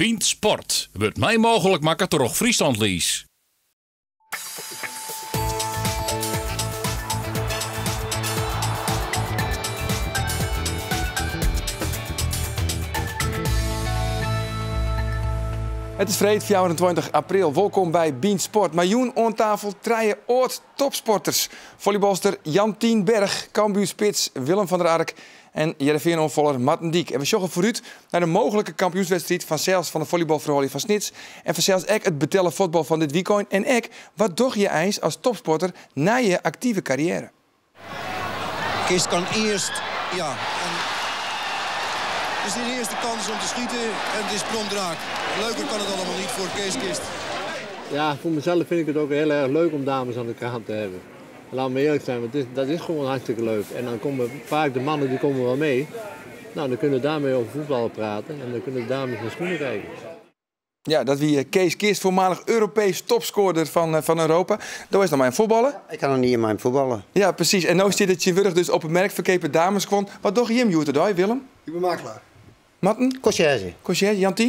Bient Sport wordt mij mogelijk maken door Friesland Lies. Het is vrijdag 24 april. Welkom bij Bient Sport. Miljoen aan tafel, treien oort topsporters. Volleybalster Jantien Berg, Cambuurspits Willem van der Ark en Heerenveen-aanvaller Marten Dijk. En we zoeken vooruit naar de mogelijke kampioenswedstrijd van zelfs van de volleybalverhouding van Snits. En van zelfs ook het betellen voetbal van dit weekend. En ook, wat doe je eens als topsporter na je actieve carrière? Kist kan eerst, ja. Het is de eerste kans om te schieten en het is prompt raak. Leuker kan het allemaal niet voor Kees Kist. Ja, voor mezelf vind ik het ook heel erg leuk om dames aan de krant te hebben. Laat me eerlijk zijn, want dat is gewoon hartstikke leuk. En dan komen vaak de mannen die komen wel mee. Nou, dan kunnen we daarmee over voetbal praten en dan kunnen de dames naar schoenen kijken. Ja, dat wie Kees Kist, voormalig Europees topscorer van Europa. Dat is dan mijn voetballen. Ik kan nog niet in mijn voetballen. Ja, precies. En nu zit het je wurg dus op een merkverkepen dames kwam. Wat doe je hem, Joete, Willem? Ik ben makelaar. Matten? Conciërge. Conciërge, Jantien?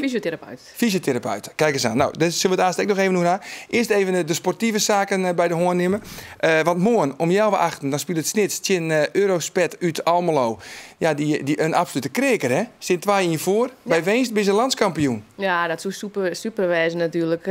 Fysiotherapeut. Kijk eens aan. Nou, dat zullen we het eigenlijk nog even doen. Eerst even de sportieve zaken bij de hoorn nemen. Want morgen om jou achten, dan speelt het Snits tegen Eurospet uit Almelo. Ja, die een absolute kreker, hè? Zit 2 in voor. Ja. Bij Weenst ben je landskampioen. Ja, dat is super wijze natuurlijk.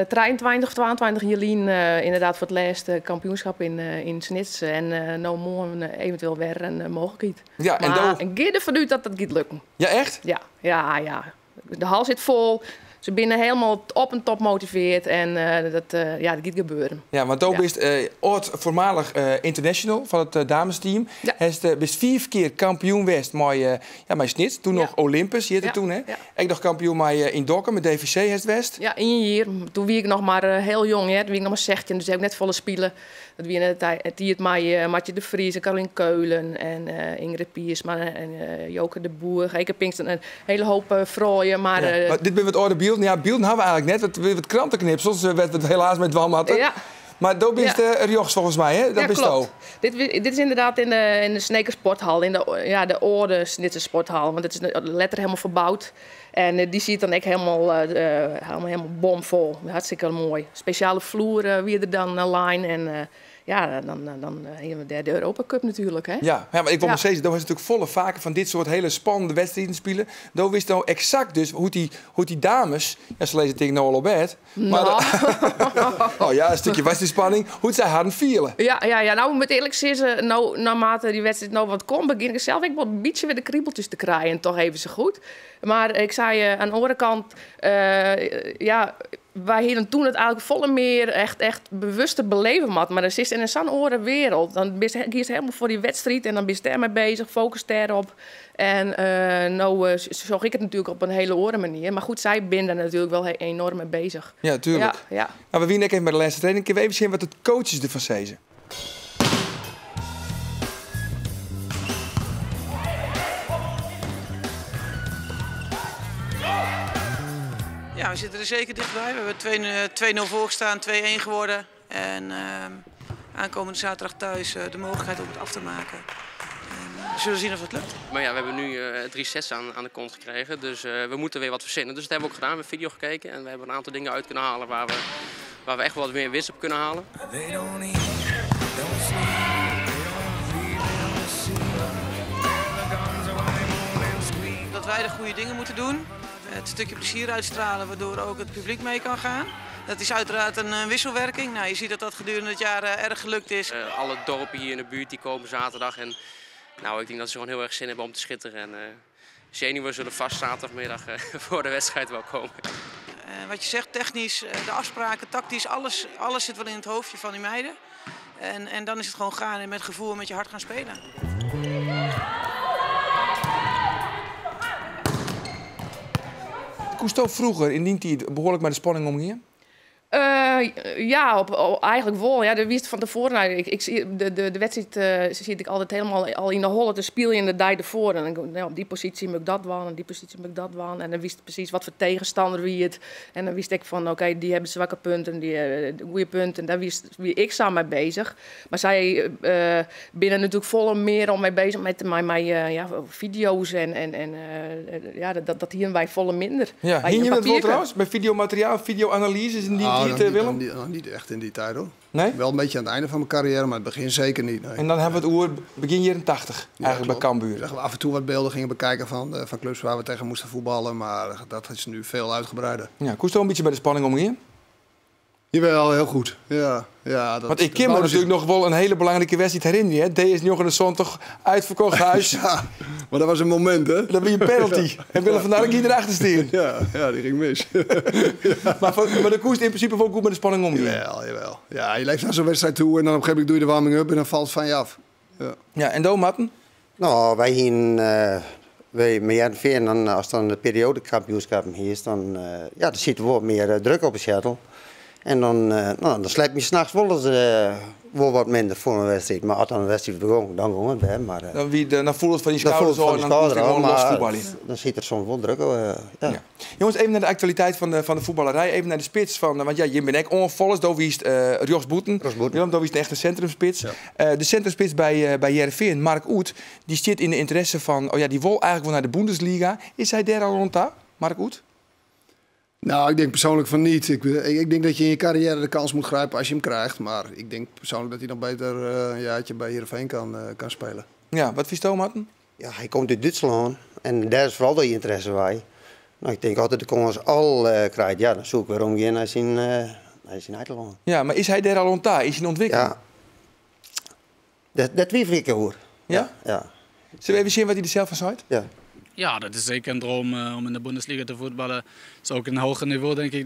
23, 22 Jelien inderdaad voor het laatste kampioenschap in Snits. En nou morgen eventueel weer een mogelijkheid. Ja, en maar ik ga ervan uit dat dat gaat lukken. Ja, echt? Ja. De hal zit vol. Ze binnen helemaal op en top motiveerd en dat gaat gebeuren. Ja, want toen bist ooit voormalig international van het damesteam. Ja. Hij bist 4 keer kampioen geweest met Snits. Toen nog Olympus, je toen hè. Ja. Ik nog kampioen in Dokkum met DVC heeft West. Ja, 1 jaar. Toen was ik nog maar heel jong, hè. Toen was ik nog maar 16, dus heb ik net volle spelen. Dat wie het Matje de Vries, Caroline Keulen en Ingrid Piersma en Joke de Boer. Ik heb een hele hoop vrouwen, maar dit ben wat oude beelden. Ja, beelden hebben we eigenlijk net. Wat krantenknipsels. Werd het helaas met Walmatten. Ja. Maar dat is de Jochs volgens mij, hè? Dat klopt. Dit is inderdaad in de Sneker Sporthal, in de oude Snitse Sporthal. Want het is letterlijk helemaal verbouwd. En die ziet dan echt helemaal bomvol. Hartstikke mooi. Speciale vloer weer er dan line en dan de Europa Cup natuurlijk. Hè? Ja, maar ik wil maar zeggen, dat was natuurlijk volle vaker van dit soort hele spannende wedstrijden spelen. Dat wist nou exact dus hoe die dames, ja, ze lezen het tegen Noel Obert. Maar een stukje wedstrijdspanning, hoe zij hadden vielen. Ja, nou moet eerlijk zeggen, naarmate die wedstrijd wat komt, begin ik zelf wel een beetje weer de kriebeltjes te krijgen. Toch even zo goed. Maar ik zei aan de andere kant, wij hadden toen het eigenlijk volle meer echt bewuster beleven had. Maar dan zit in een zo'n andere wereld. Dan ben je helemaal voor die wedstrijd en dan ben je ermee bezig, focus erop. En nou zag ik het natuurlijk op een hele andere manier. Maar goed, zij binden natuurlijk wel enorm mee bezig. Ja, tuurlijk. Ja. Nou, we winnen even bij de laatste training. Kunnen we even zien wat de coaches ervan zeggen? Ja, we zitten er zeker dichtbij. We hebben 2-0 voorgestaan, 2-1 geworden. En aankomende zaterdag thuis de mogelijkheid om het af te maken. En we zullen zien of het lukt. Maar ja, we hebben nu 3 sets aan de kont gekregen. Dus we moeten weer wat verzinnen. Dus dat hebben we ook gedaan. We hebben video gekeken en we hebben een aantal dingen uit kunnen halen waar we echt wat meer winst op kunnen halen. Dat wij de goede dingen moeten doen. Het stukje plezier uitstralen, waardoor ook het publiek mee kan gaan. Dat is uiteraard een wisselwerking. Nou, je ziet dat dat gedurende het jaar erg gelukt is. Alle dorpen hier in de buurt die komen zaterdag. En nou, ik denk dat ze gewoon heel erg zin hebben om te schitteren. En zenuwen zullen vast zaterdagmiddag voor de wedstrijd wel komen. Wat je zegt, technisch, de afspraken, tactisch, alles zit wel in het hoofdje van die meiden. En dan is het gewoon gaan en met gevoel en met je hart gaan spelen. Hoe stond vroeger in die tijd behoorlijk met de spanning omgingen? Ja, eigenlijk wel. Ja, de wist van tevoren. Nou, ik zie de wedstrijd zit ik altijd helemaal al in de holle te spelen in de dag ervoor. En dan, nou, op die positie moet ik dat waan, en die positie moet ik dat waan. En dan wist ik precies wat voor tegenstander wie het. En dan wist ik van, oké, die hebben zwakke punten, die goede punten. En daar wist wie ik samen mee bezig. Maar zij binnen natuurlijk volle meer om mee bezig met mijn video's en dat hier wij volle minder. Ja, hing je dat wel trouwens? Bij videomateriaal, videoanalyses en Willem? Niet echt in die tijd hoor. Nee? Wel een beetje aan het einde van mijn carrière, maar het begin zeker niet. Nee. En dan hebben we het oer begin jaren 80, eigenlijk bij Cambuur. Dat we af en toe wat beelden gingen bekijken van clubs waar we tegen moesten voetballen, maar dat is nu veel uitgebreider. Ja, koest toch een beetje bij de spanning omheen? Jawel, heel goed. Ja, want ik kan me natuurlijk nog wel een hele belangrijke wedstrijd herinneren. DS nog in de zondag uitverkocht huis. Ja, maar dat was een moment, hè? Dan ben je een penalty. En Willem van der Ark erachter staan. Ja, die ging mis. Maar de koers in principe wel goed met de spanning om. Jawel. Ja, je leeft naar zo'n wedstrijd toe en dan op een gegeven moment doe je de warming-up en dan valt het van je af. Ja, en dan, Matten? Nou, wij hier... met Heerenveen, dan als dan de periodekampioenschap hier is, dan zit er wat meer druk op de shuttle. En dan sleep je s'nachts wel wat minder voor een wedstrijd. Maar als dan een wedstrijd begon, dan ging het bij. Maar, dan voelt het van je schouders al en dan moet je gewoon los voetballen. Dan zit er soms wel druk. Ja. Jongens, even naar de actualiteit van de voetballerij. Even naar de spits. Want je bent echt onvolgens. Daar wiest Jos Boeten. Willem, daar wiest echt een centrumspits. Ja. De centrumspits bij Heerenveen, Mark Oet, die zit in de interesse van... die wil eigenlijk wel naar de Bundesliga. Is hij daar al rond daar, Mark Oet? Nou, ik denk persoonlijk van niet. Ik denk dat je in je carrière de kans moet grijpen als je hem krijgt. Maar ik denk persoonlijk dat hij nog beter een jaartje bij Heerenveen kan spelen. Ja, wat vies Martin? Ja, hij komt uit Duitsland en daar is vooral de interesse bij. Nou, ik denk altijd de kans al krijgt. Ja, dan zoek ik weer omheen naar zijn Nederland. Ja, maar is hij daar al ontdaan? Is hij ontwikkeld? Ja, dat twijfel ik hoor. Ja? Ja. Zullen we even zien wat hij er zelf van zei? Ja. Ja, dat is zeker een droom om in de Bundesliga te voetballen. Dat is ook een hoger niveau, denk ik,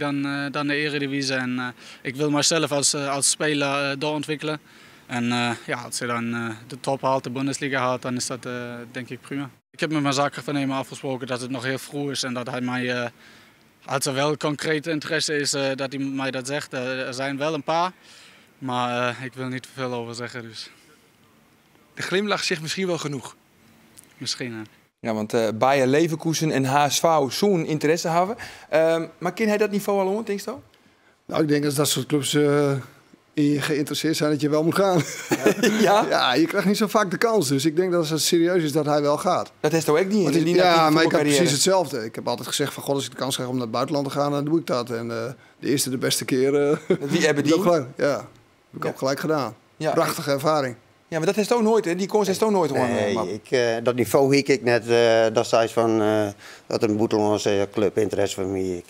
dan de Eredivisie. En ik wil mezelf als speler doorontwikkelen. En als je dan de top haalt, de Bundesliga haalt, dan is dat denk ik prima. Ik heb met mijn zaakwaarnemer afgesproken dat het nog heel vroeg is en dat hij mij, als er wel concrete interesse is, dat hij mij dat zegt. Er zijn wel een paar, maar ik wil niet te veel over zeggen. Dus. De glimlach zegt misschien wel genoeg. Misschien, hè. Ja, want Bayer Leverkusen en HSV zo'n interesse hebben. Maar kan hij dat niveau al om, denk je? Nou, ik denk dat dat soort clubs in je geïnteresseerd zijn dat je wel moet gaan. Ja? Ja, je krijgt niet zo vaak de kans. Dus ik denk dat als het serieus is dat hij wel gaat. Dat is toch ook niet in maar ik heb precies hetzelfde. Ik heb altijd gezegd van God, als ik de kans krijg om naar het buitenland te gaan, dan doe ik dat. En de eerste, de beste keer... Wie hebben die? Heb ik ook gelijk gedaan. Ja. Prachtige ervaring. Ja, maar dat is toch nooit, hè? Die koers is toch nooit gewoon. Nee, dat niveau hiek ik net. Dat zei van dat een buitenlandse club interesse voor mij.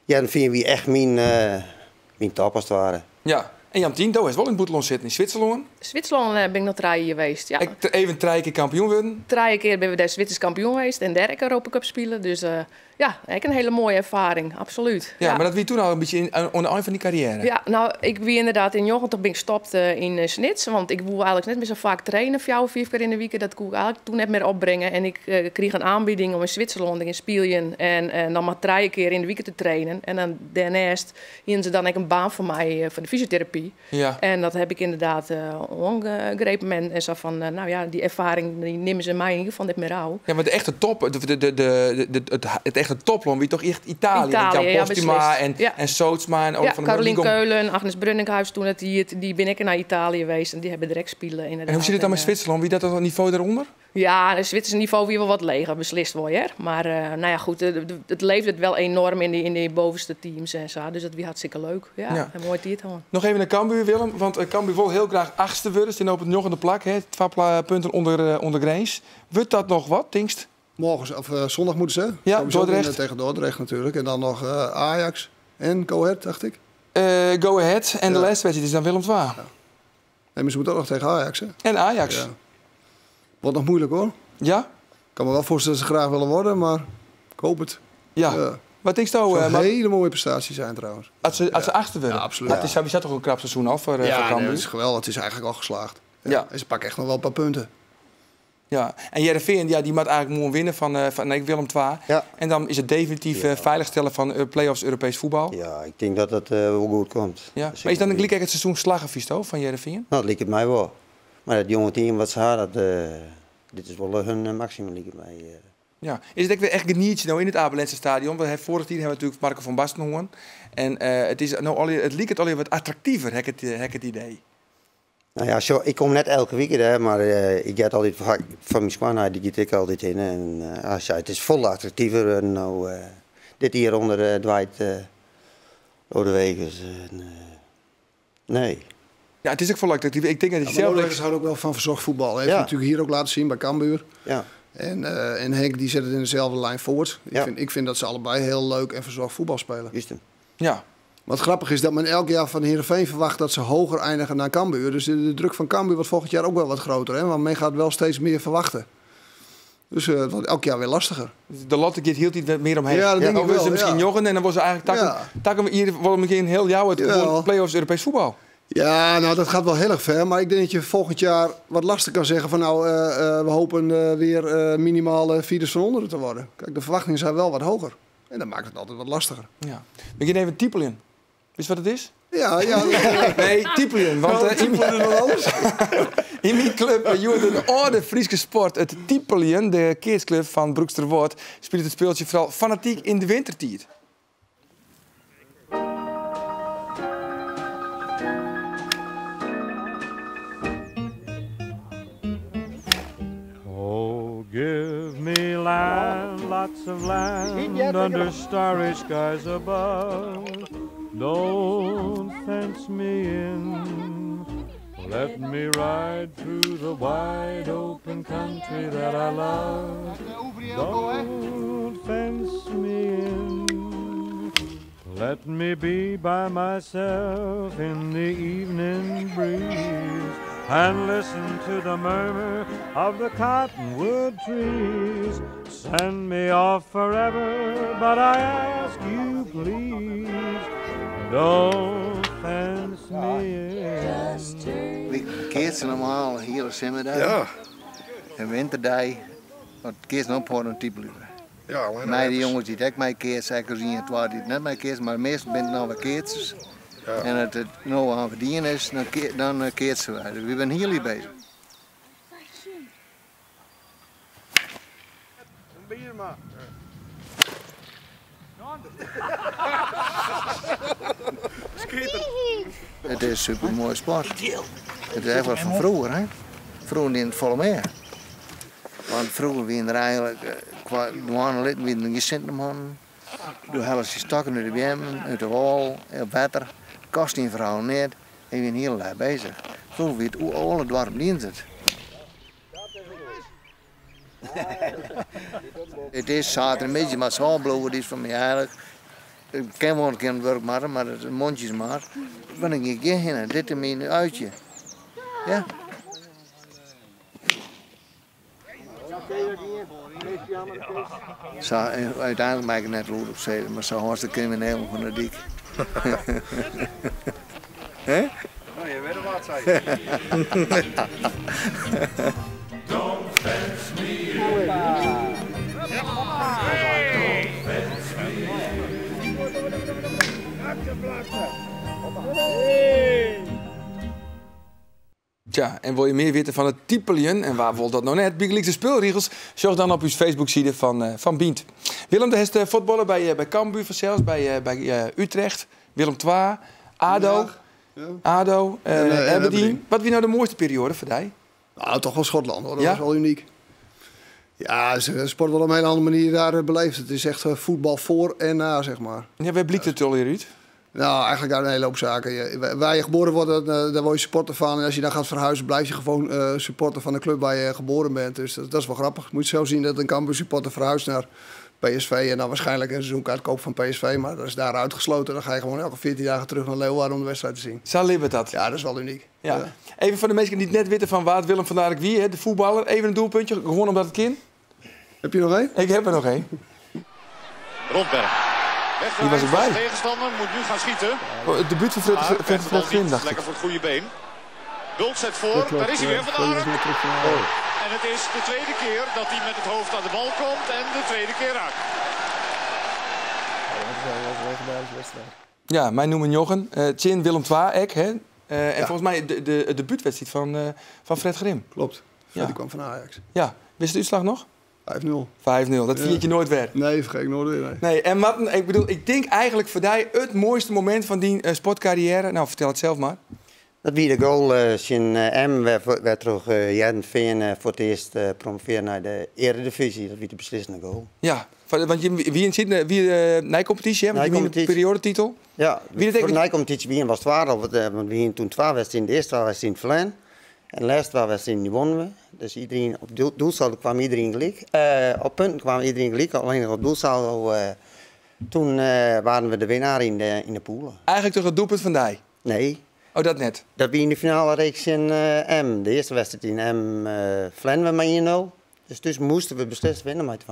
Dan vind wie echt mijn top als het ware. Ja. En Jan Tien, is wel in het buitenland zitten in Zwitserland. Zwitserland ben ik nog 3 jaar geweest. Ja. Even 3 keer kampioen worden. 3 keer ben we daar Zwitsers kampioen geweest en 3 Europa Cup spelen. Dus ik een hele mooie ervaring, absoluut. Ja, maar dat wie toen al een beetje aan het eind van die carrière? Ja, nou, ik wie inderdaad in Jochel ben ik gestopt in Snits. Want ik wilde eigenlijk net meer zo vaak trainen, 4 of 5 keer in de week. Dat kon ik eigenlijk toen net meer opbrengen. En ik kreeg een aanbieding om in Zwitserland in Spieljen en dan maar 3 keer in de week te trainen. En dan daarnaast hadden ze dan een baan voor mij voor de fysiotherapie. Ja. En dat heb ik inderdaad ongegrepen. En zo van, die ervaring die nemen ze mij in ieder geval niet meer aan. Ja, maar de echte top, het echte topland, wie toch echt Italië? Jan Postuma en Sootsma en van de Caroline Keulen, Agnes Brunninkhuis toen die ben ik naar Italië geweest en die hebben direct spelen inderdaad. En hoe zit het dan met Zwitserland? Wie dat het niveau daaronder? Ja, het Zwitserse niveau weer wel wat leger beslist worden. Maar goed, het leeft het wel enorm in die bovenste teams en zo. Dus dat was hartstikke leuk. Ja. En mooi dit gewoon. Nog even naar Cambuur, Willem. Want Cambuur wil heel graag 8e worden. Ze op het nog in de plak, 12 punten onder Greens. Wordt dat nog wat, Tinkst? Morgen of zondag moeten ze. Ja, Dordrecht. Tegen Dordrecht natuurlijk. En dan nog Ajax en Go Ahead, dacht ik. Go Ahead. En de laatste wedstrijd is dan Willem II. Ja. Nee, maar ze moeten ook nog tegen Ajax, hè? En Ajax. Ja. Wordt nog moeilijk, hoor. Ja? Ik kan me wel voorstellen dat ze graag willen worden, maar ik hoop het. Ja. Wat denk je nou? Het zou een hele mooie prestatie zijn, trouwens. Als ze 8e worden? Ja, absoluut. Het is sowieso toch een krap seizoen af voor Cambuur? Ja, het is geweldig. Het is eigenlijk al geslaagd. Ja. En ze pakken echt nog wel een paar punten. Ja, en Heerenveen die moet eigenlijk moeten winnen van Willem II. Ja. En dan is het definitief veiligstellen van play-offs Europees voetbal. Ja, ik denk dat dat wel goed komt. Ja. Maar is dan gelijk het seizoen slaggevies van Heerenveen? Nou, dat lijkt het mij wel. Maar dat jonge team wat ze hadden, dit is wel hun maximum, lijkt het mij. Ja. Is het ook weer echt genietje nou in het Abelense stadion? Want vorig jaar hebben we natuurlijk Marco van Basten gehoord. En het lijkt het alweer wat attractiever, heb ik het idee. Nou ja, ik kom net elke week, maar ik ga altijd van mijn squad, die ga ik altijd in. En het is vol attractiever. Nou, dit hier onder Dwight Lodewegers. Nee. Ja, het is ook vol attractief. Ik denk dat hij zelf... Lodewegers houdt ook wel van verzorgd voetbal. Hij heeft natuurlijk hier ook laten zien bij Cambuur. Ja. En Henk die zet het in dezelfde lijn voort. Ja. Ik vind dat ze allebei heel leuk en verzorgd voetbal spelen. Juist hem. Ja. Wat grappig is dat men elk jaar van Heerenveen verwacht dat ze hoger eindigen dan Cambuur. Dus de druk van Cambuur wordt volgend jaar ook wel wat groter. Hè? Want men gaat wel steeds meer verwachten. Dus het wordt elk jaar weer lastiger. De Lotte hield hij meer omheen. Ja, dat denk ik wel. Ze misschien joggen en dan was ze eigenlijk takken we hier wel een heel jouw het play-offs Europees voetbal. Ja, nou dat gaat wel heel erg ver. Maar ik denk dat je volgend jaar wat lastig kan zeggen van nou, we hopen weer minimaal vierders van onderen te worden. Kijk, de verwachtingen zijn wel wat hoger. En dat maakt het altijd wat lastiger. Ja. Begin even Typelien. Weet je wat het is? Ja. Nee, Typelien. Want in mijn club, de oude Friese sport, het Typelien, de kidsclub van Broeksterwoord, speelt het speeltje vooral fanatiek in de wintertijd. Give me land, lots of land, under starry skies above. Don't fence me in, let me ride through the wide open country that I love. Don't fence me in, let me be by myself in the evening breeze and listen to the murmur of the cottonwood trees. Send me off forever, but I ask you please, don't fence me in. We kiezen normaal hele simmerdag. Ja. En winterdag, wat kiezen ophouden een type liever. Ja, alleen mij die jongens die ik mij keert, zeker zien het waar die het net mij keert, maar meestal ben ik nou weer keertjes. Ja. En het nou aan verdienen is, dan keert ze weer. We zijn hier bezig. Een bier maar. Het is een super mooie sport. Het is echt wat van vroeger, hè? Vroeger in het volle meer. Want vroeger waren er eigenlijk, qua douanelid, wie een gecentrum hadden. Toen hadden ze stokken uit de wemmen, uit de wal, het water. Kosting verhaal niet, en we zijn heel erg bezig. Vroeger weet hoe alle dorp dient het. Het is zaterdag een beetje, maar zwalbloemen is van mij eigenlijk. Ik ken wel een keer het werk maken, maar het is mondjesmaat. Wanneer ik hier heen, dit is mijn uitje. Ja. Uiteindelijk maak ik net rood op zeden, maar zo was de crimineel van de dik. Hè? Nou, je weet er wat, zei je. Don't fence me in. Tja, en wil je meer weten van het Typelien en waar wil dat nou net? Bigelijkse speelregels, zorg dan op uw Facebook-side van Bient. Willem, de heeft voetballen bij Cambuur zelfs, bij Utrecht, Willem II, ADO, Aberdeen. Wat was nou de mooiste periode voor jou? Nou, toch wel Schotland hoor, dat was wel uniek. Ja, ze sport wel op een hele andere manier daar beleefd. Het is echt voetbal voor en na, zeg maar. Ja, waar blikt het al hier uit? Nou, eigenlijk uit een hele hoop zaken. Waar je geboren wordt, daar word je supporter van. En als je dan gaat verhuizen, blijf je gewoon supporter van de club waar je geboren bent. Dus dat is wel grappig. Moet je zo zien dat een Cambuur supporter verhuist naar PSV. En dan waarschijnlijk een seizoenkaart koopt van PSV. Maar dat is daar uitgesloten. Dan ga je gewoon elke 14 dagen terug naar Leeuwarden om de wedstrijd te zien. Zo leeft dat. Ja, dat is wel uniek. Ja. Even voor de mensen die het net weten van waar het Willem van Daarijk wie, de voetballer. Even een doelpuntje, gewoon omdat het kind. Heb je nog één? Ik heb er nog één. Rondberg. Die was erbij. De tegenstander moet nu gaan schieten. Het debuut van Fred Grim, dacht ik. Lekker voor het goede been. Bult zet voor, daar is hij weer vandaan. En En het is de tweede keer dat hij met het hoofd aan de bal komt en de tweede keer raakt. Dat is wel een legendarische wedstrijd. Ja, mij noemen Jochen. Tjin Willem II, hè? En volgens mij de debuutwedstrijd van Fred Grim. Klopt. Fred Ja. kwam van Ajax. Ja, wist de uitslag nog? 5-0. 5-0, dat viert je nooit weer. Nee, vergeet ik nooit weer. Nee. Nee, en Marten, ik denk eigenlijk voor jou het mooiste moment van die sportcarrière. Nou, vertel het zelf maar. Dat wie de goal in M werd terug Heerenveen voor het eerst promoveerd naar de Eredivisie. Dat wie de beslissende goal. Ja, want wie in zit, Nijcompetitie, hè? Want je een periodetitel. Ja, voor de Nijcompetitie was het waar, want we hadden toen 12 wedstrijden. De eerste was in Vleen. En de laatste 12 wedstrijden wonnen we. Dus iedereen, op doelsaldo kwam iedereen gelijk. Op punten kwam iedereen gelijk, alleen op doelsaldo. Toen waren we de winnaar in de pool. Eigenlijk toch het doelpunt van Dij? Nee. Oh, dat net? Dat wie in de finale reeks in M. De eerste wedstrijd in M Vleen we met 1-0. Dus moesten we beslist winnen met 2-0. 2-0,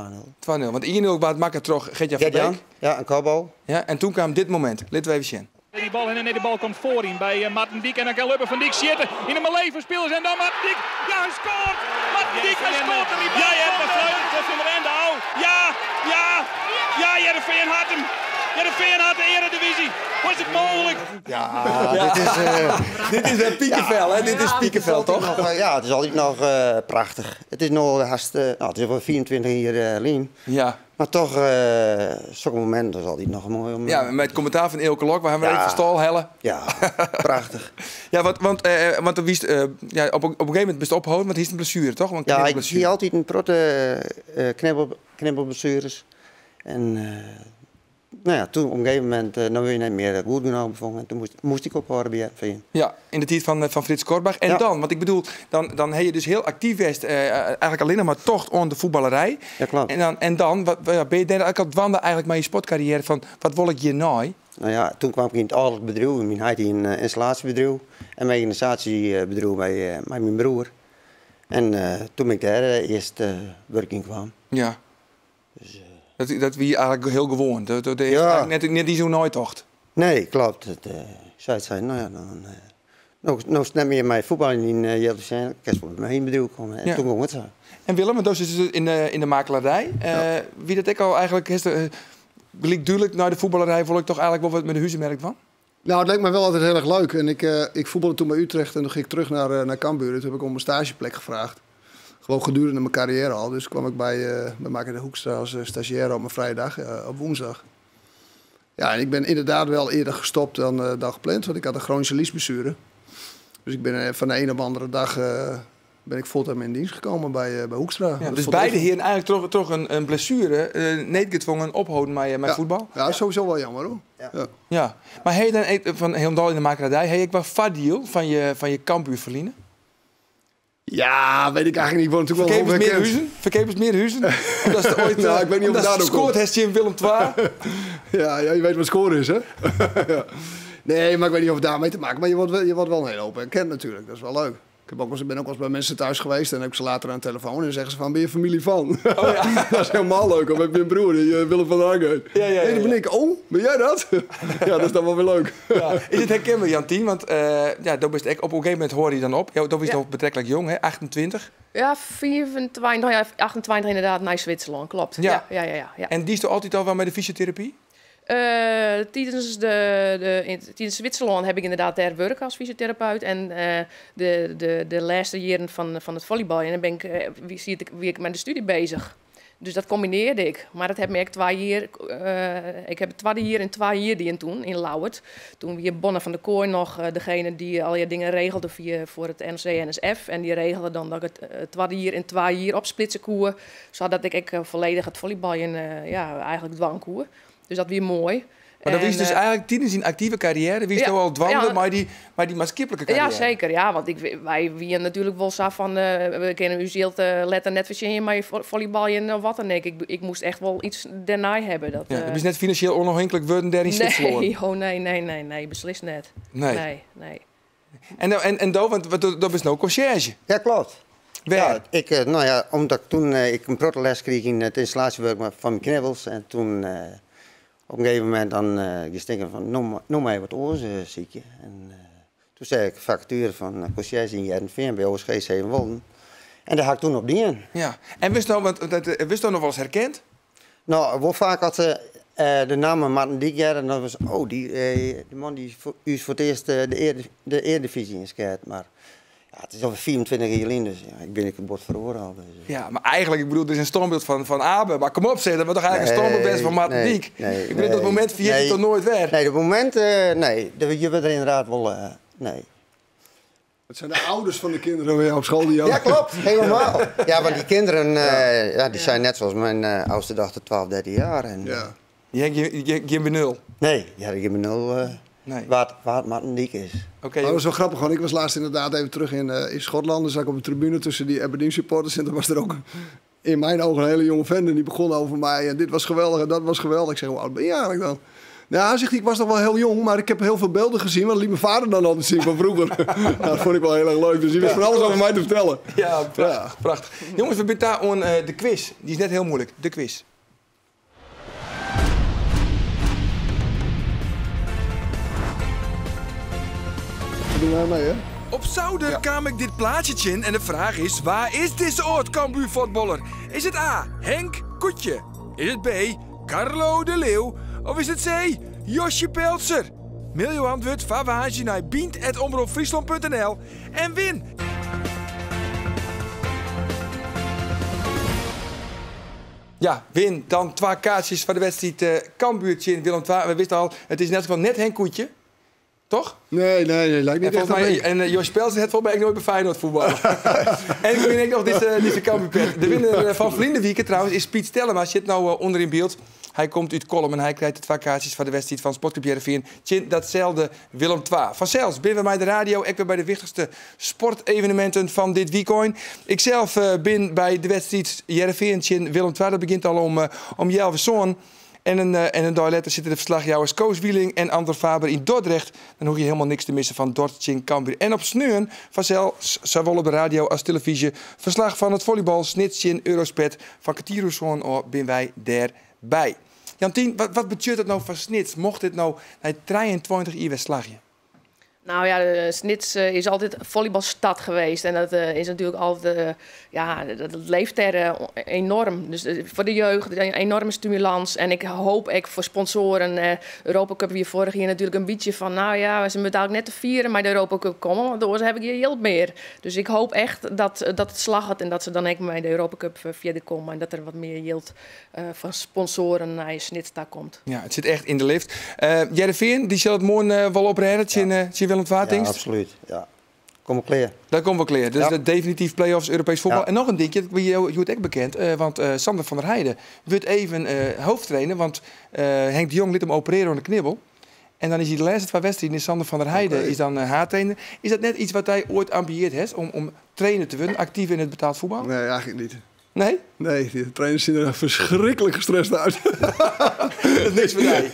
want 1-0 was het makker terug Gertja van Beek. Ja, een kopbal. Ja, en toen kwam dit moment. Laten we even zien. Die bal en de bal komt voor in bij Marten Dijk en dan kan Lubbe van Dijk zitten in een melee van spelers en dan Marten Dijk. Ja, hij scoort! Marten Dijk, hij scoort en die bal. Ja, je hebt de fluit van de Rende. Ja, Heerenveen had hem. Heerenveen had de Eredivisie. Was het mogelijk? Ja, dit is een piekenvel, hè? Dit is piekenvel, toch? Ja, het is altijd nog prachtig. Het is nog het is wel 24 hier Lien. Ja. Maar toch, zo'n moment is altijd nog een mooi moment. Ja, met het commentaar van Eelke Lok, waar hebben we even stal hellen. Ja, prachtig. Ja, want op een gegeven moment best ophouden, want hij is een blessure, toch? Want ja, ik zie altijd een protte knibbelblessures. En nou ja, toen op een gegeven moment nou wil je niet meer goed genomen bevonden. En toen moest ik ophouden bij Heerenveen. Ja, in de tijd van Frits Korbach. En dan, want ik bedoel, dan heb je dus heel actief geweest, eigenlijk alleen nog maar tocht aan de voetballerij. Ja, klopt. En dan ben je eigenlijk al dwanden eigenlijk met je sportcarrière van, wat wil ik je nou? Nou ja, toen kwam ik in het ouderlijk bedrijf. Mijn had een installatiebedrijf en mijn installatiebedrijf bij mijn broer. En toen ik daar eerst werking kwam. Ja. Dus, dat wie eigenlijk heel gewoon. Dat is eigenlijk net die zo'n nooitocht. Nee, klopt. Zij zei, nou ja, nou snap je mij voetbal in Jeltsen. Ik kan met mijn bedrijf komen. En toen ging het zo. En Willem, dat is dus in de makelaarij. Wie dat ik al eigenlijk gelijk duidelijk naar de voetballerij, vond ik toch eigenlijk wel wat met de huizenmerk van? Nou, het leek me wel altijd heel erg leuk. En ik voetbalde toen bij Utrecht en dan ging ik terug naar Cambuur. Toen heb ik om een stageplek gevraagd. Gewoon gedurende mijn carrière al. Dus kwam ik bij Maker de Hoekstra als stagiair op mijn vrije dag, op woensdag. Ja, en ik ben inderdaad wel eerder gestopt dan gepland, want ik had een chronische liesblessure. Dus ik ben van de een op de andere dag ben ik fulltime in dienst gekomen bij Hoekstra. Ja, dus beide heren eigenlijk toch een blessure, niet gedwongen ophouden met voetbal? Ja, sowieso wel jammer hoor. Ja. Maar heb je dan van helemaal in de makelaardij, heb je wel vaardeal van je Cambuur verliezen? Ja, weet ik eigenlijk niet. Ik natuurlijk wel Verkepers meer huizen? Omdat ze ooit nou, ik weet niet of daar ook scoort heeft je in Willem II. ja, je weet wat score is, hè? Ja. Nee, maar ik weet niet of het daarmee te maken. Maar je wordt wel een hele hoop herkend natuurlijk. Dat is wel leuk. Ik ben ook wel eens bij mensen thuis geweest en heb ik ze later aan de telefoon en dan zeggen ze van, ben je familie van? Oh, ja. Dat is helemaal leuk. Of heb je een broer die Willem van der Hagen? Nee, dan ben ik, oh, ben jij dat? Ja, dat is dan wel weer leuk. Ja. Is het herkenbaar, Jantien? Want dat is op een gegeven moment hoor je dan op. Ja, dat is nog betrekkelijk jong, hè? 28? Ja, 24, 28 inderdaad, naar Zwitserland, klopt. Ja. En die is toch altijd al wel met de fysiotherapie? Tijdens Zwitserland heb ik inderdaad daar werk als fysiotherapeut. En de laatste jaren van het volleybal. En dan ben ik met de studie bezig. Dus dat combineerde ik. Maar dat heb ik 2 jaar. Ik heb het 2 jaar en 2 jaar die toen in Lauwert. Toen weer Bonne van der Kooi nog degene die al je dingen regelde voor het NOC-NSF. En die regelde dan dat ik het 2 jaar en 2 jaar opsplitsen koer. Zodat ik volledig het volleybal eigenlijk dwang koer. Dus dat weer mooi. Maar dat is dus eigenlijk tijdens een actieve carrière, wie is al dwanden, maar die maatschappelijke carrière. Ja, zeker. Ja, want wij wie natuurlijk wel zo van, we kennen u zielt letter net verzin maar volleybal en wat dan ik. Ik moest echt wel iets daarna hebben. Dat is net financieel onafhankelijk worden daar in Zwitserland. Nee, beslist net. Nee. En dat is nou conciërge. Ja, klopt. Ja, omdat toen ik een protoles kreeg in het installatiewerk van mijn knibbels en toen op een gegeven moment dan gestikken van noem mij wat oorziekje. En toen zei ik factuur van conciërge in Heerenveen bij OSG 7 Wolden. En daar had ik toen op die. Ja. En wist je nog wel eens herkend? Nou, wel vaak had de naam Martin Dijk, en dan was die man die is voor het eerst de Eredivisie inschrijft. Maar ja, het is alweer 24 jaar geleden, dus ja, ik ben het bord veroordeeld. Dus. Ja, maar eigenlijk, ik bedoel, er is een standbeeld van Abe. Maar kom op, zeg, dat we toch eigenlijk een standbeeld best van Martin Dijk. Ik bedoel, dat moment vier je toch nooit weg? Nee, dat moment, nee. Je bent er inderdaad wel, nee. Het zijn de ouders van de kinderen weer op school die ook. Ja, klopt. Helemaal. Ja, want die kinderen die zijn net zoals mijn oudste dochter 12, 13 jaar. En, ja. Je bent 0? Nee, ik ben 0 waar het Martin Dijk is. Okay, dat was wel grappig, want ik was laatst inderdaad even terug in Schotland. Dan zat ik op de tribune tussen die Aberdeen supporters. En dan was er ook in mijn ogen een hele jonge vent. En die begon over mij. En dit was geweldig en dat was geweldig. Ik zeg, hoe oud ben je eigenlijk dan? Nou, hij zegt, ik was nog wel heel jong, maar ik heb heel veel beelden gezien. Want dat liet mijn vader dan altijd zien van vroeger. Nou, dat vond ik wel heel erg leuk. Dus die wist van alles over mij te vertellen. Ja, prachtig. Prachtig. Jongens, we zijn daar aan de quiz. Die is net heel moeilijk. De quiz. Doe maar mee, hè? Op Zouder kwam ik dit plaatsje in en de vraag is, waar is deze oud Cambuur voetballer? Is het A, Henk Koetje? Is het B, Carlo de Leeuw? Of is het C, Josje Peltzer? Mail je antwoord van naar bient@omroepfriesland.nl en win! Ja, win dan 2 kaartjes voor de wedstrijd Cambuurtje in Willem II. We wisten al, het is net Henk Koetje. Toch? Nee, lijkt niet echt mij. En Jos Pelsen heeft volgens mij nooit bij Feyenoord voetballen. En ik weet nog deze Cambuurpet. De winnaar van Vlinderwieken trouwens is Piet Stellema. Zit nou onder in beeld. Hij komt uit Kolm en hij krijgt de 2 kaartjes van de wedstrijd van Sportclub Heerenveen. Tjin datzelfde Willem II. Vanzelfs ben we bij de radio. Ik ben bij de wichtigste sportevenementen van dit weekend. Ikzelf ben bij de wedstrijd Heerenveen Tjin Willem II. Dat begint al om 11 uur. En een dag later zitten de verslagjouwers Koos Wieling en Andor Faber in Dordrecht. Dan hoef je helemaal niks te missen van Dordtje Cambuur. En op Sneun, vanzelfs, zowel op de radio als televisie, verslag van het volleybal, Snitsje in Eurospet. Van Katiroesson ben wij daarbij. Jantien, wat betekent het nou van Snits? Mocht dit nou naar 23 uur verslagje? Nou ja, Snits is altijd volleybalstad geweest. En dat is natuurlijk altijd, dat leeft er enorm. Dus voor de jeugd een enorme stimulans. En ik hoop ook voor sponsoren. Europa Cup weer vorig jaar natuurlijk een beetje van, we zijn eigenlijk net te vieren, maar de Europa Cup komen. Want door heb ik hier heel meer. Dus ik hoop echt dat het slagt en dat ze dan ook bij de Europa Cup verder komen. En dat er wat meer yield van sponsoren naar je Snits daar komt. Ja, het zit echt in de lift. Heerenveen, die zal het morgen wel oprijden. Ja, absoluut. Ja. Kom klaar. Dat komt wel klaar. Dus definitief play-offs Europees voetbal. Ja. En nog een dingetje, dat je het ook bekend. Want Sander van der Heijden wordt even hoofdtrainer. Want Henk de Jong liet hem opereren aan de knibbel. En dan is hij de laatste 2 wedstrijden. Sander van der Heijden is dan haartrainer. Is dat net iets wat hij ooit ambieert heeft? Om trainer te worden, actief in het betaald voetbal? Nee, eigenlijk niet. Nee? Nee, de trainers zien er verschrikkelijk gestrest uit. Dat is niks voor mij.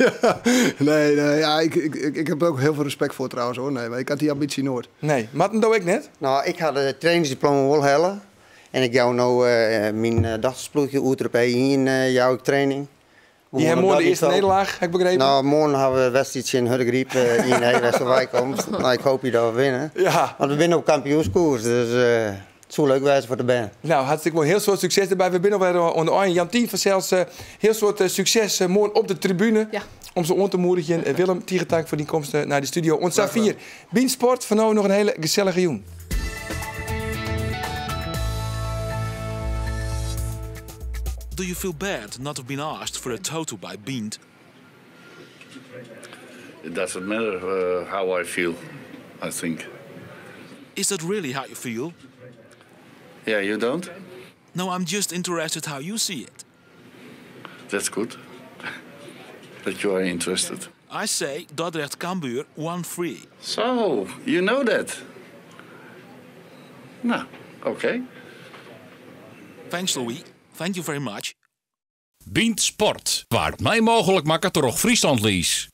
Ja, ik heb er ook heel veel respect voor trouwens hoor. Nee, maar ik had die ambitie nooit. Nee, Martin doe ik net? Nou, ik had de trainingsdiploma wel hellen. En ik jou nou mijn dagsploegje uitroepen in jouw training. Die hebben morgen de eerste nederlaag, heb ik begrepen? Nou, morgen hebben we een wedstrijdje in Hudegriep in Westerwijk komt. Nou, ik hoop je dat we winnen. Ja. Want we winnen op kampioenskoers, dus... Het zou leuk wijzen voor de band. Nou, hartstikke mooi. Heel soort succes erbij. We zijn alweer onder een. Jantien van zelfs heel soort succes morgen op de tribune. Ja. Om zo on te moedigen. Willem, Tierentank voor die komst naar de studio. Ons Safir. Biensport, van nou nog een hele gezellige joen. Do you feel bad not to have been asked for a toto by Bient? It doesn't matter how I feel, I think. Is that really how you feel? Yeah, you don't? No, I'm just interested how you see it. That's good. That you are interested. I say Dordrecht Cambuur 1-3. So, you know that? Nou, okay. Thanks, Louis. Thank you very much. Bient Sport, waar het mij mogelijk maakt toch Friesland lies.